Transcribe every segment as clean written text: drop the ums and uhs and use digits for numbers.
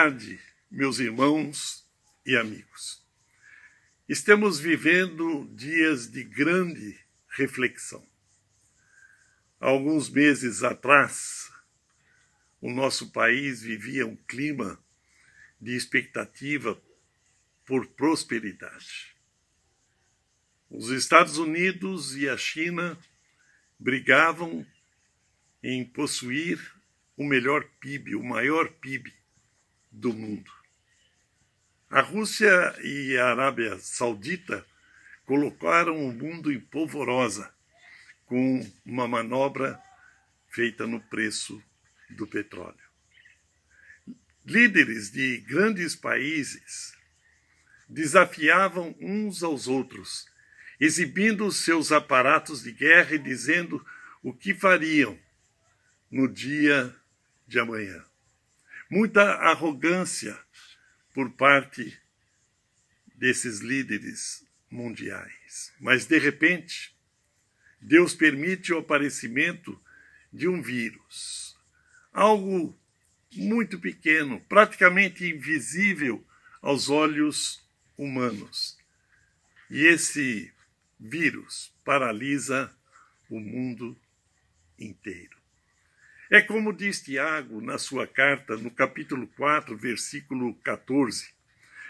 Tarde, meus irmãos e amigos. Estamos vivendo dias de grande reflexão. Há alguns meses atrás, o nosso país vivia um clima de expectativa por prosperidade. Os Estados Unidos e a China brigavam em possuir o melhor PIB, o maior PIB do mundo. A Rússia e a Arábia Saudita colocaram o mundo em polvorosa com uma manobra feita no preço do petróleo. Líderes de grandes países desafiavam uns aos outros, exibindo seus aparatos de guerra e dizendo o que fariam no dia de amanhã. Muita arrogância por parte desses líderes mundiais. Mas, de repente, Deus permite o aparecimento de um vírus. Algo muito pequeno, praticamente invisível aos olhos humanos. E esse vírus paralisa o mundo inteiro. É como diz Tiago na sua carta, no capítulo 4, versículo 14.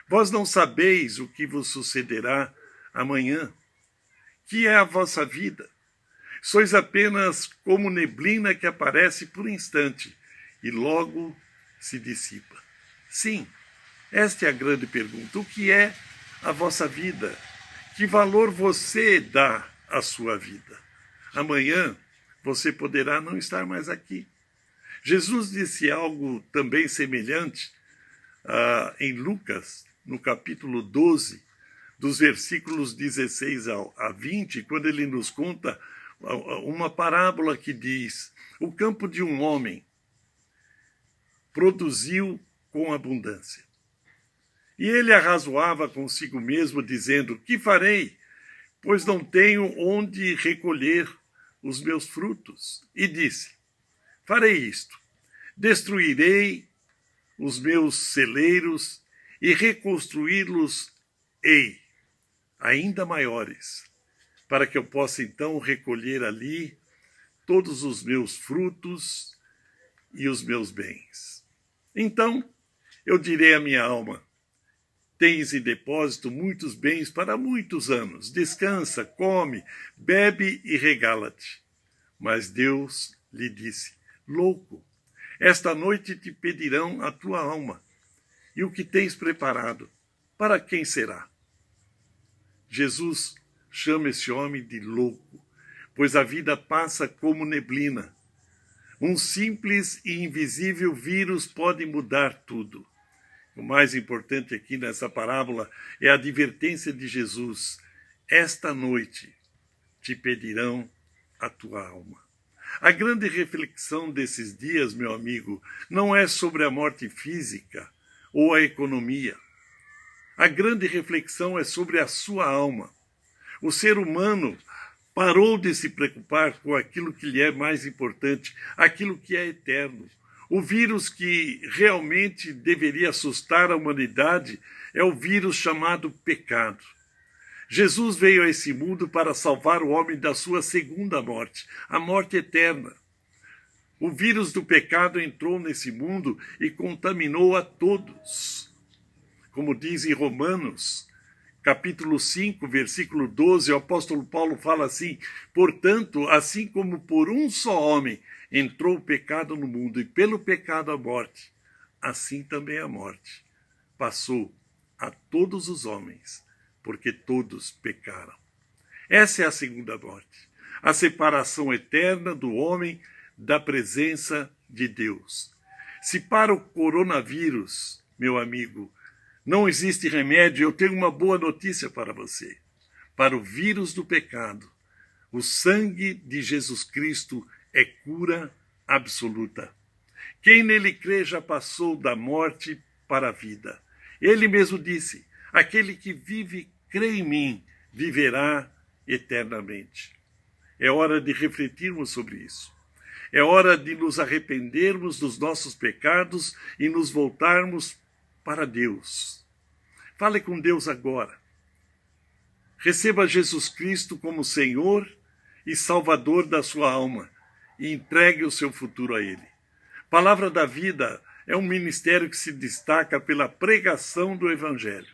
Vós não sabeis o que vos sucederá amanhã, que é a vossa vida. Sois apenas como neblina que aparece por instante e logo se dissipa. Sim, esta é a grande pergunta. O que é a vossa vida? Que valor você dá à sua vida? Amanhã você poderá não estar mais aqui. Jesus disse algo também semelhante em Lucas, no capítulo 12, dos versículos 16 a 20, quando ele nos conta uma parábola que diz: o campo de um homem produziu com abundância. E ele arrazoava consigo mesmo, dizendo: que farei? Pois não tenho onde recolher os meus frutos. E disse: farei isto, destruirei os meus celeiros e reconstruí-los-ei ainda maiores, para que eu possa então recolher ali todos os meus frutos e os meus bens. Então eu direi à minha alma: tens em depósito muitos bens para muitos anos. Descansa, come, bebe e regala-te. Mas Deus lhe disse: louco, esta noite te pedirão a tua alma. E o que tens preparado, para quem será? Jesus chama esse homem de louco, pois a vida passa como neblina. Um simples e invisível vírus pode mudar tudo. O mais importante aqui nessa parábola é a advertência de Jesus: esta noite te pedirão a tua alma. A grande reflexão desses dias, meu amigo, não é sobre a morte física ou a economia. A grande reflexão é sobre a sua alma. O ser humano parou de se preocupar com aquilo que lhe é mais importante, aquilo que é eterno. O vírus que realmente deveria assustar a humanidade é o vírus chamado pecado. Jesus veio a esse mundo para salvar o homem da sua segunda morte, a morte eterna. O vírus do pecado entrou nesse mundo e contaminou a todos. Como diz em Romanos, capítulo 5, versículo 12, o apóstolo Paulo fala assim: portanto, assim como por um só homem entrou o pecado no mundo e pelo pecado a morte, assim também a morte passou a todos os homens, porque todos pecaram. Essa é a segunda morte, a separação eterna do homem da presença de Deus. Se para o coronavírus, meu amigo, não existe remédio, eu tenho uma boa notícia para você. Para o vírus do pecado, o sangue de Jesus Cristo é cura absoluta. Quem nele crê já passou da morte para a vida. Ele mesmo disse: aquele que vive, crê em mim, viverá eternamente. É hora de refletirmos sobre isso. É hora de nos arrependermos dos nossos pecados e nos voltarmos para Deus. Fale com Deus agora. Receba Jesus Cristo como Senhor e Salvador da sua alma e entregue o seu futuro a Ele. Palavra da Vida é um ministério que se destaca pela pregação do Evangelho.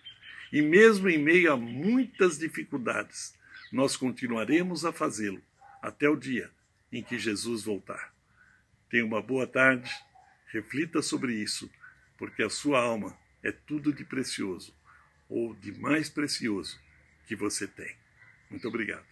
E mesmo em meio a muitas dificuldades, nós continuaremos a fazê-lo até o dia em que Jesus voltar. Tenha uma boa tarde, reflita sobre isso, porque a sua alma é tudo de precioso, ou de mais precioso, que você tem. Muito obrigado.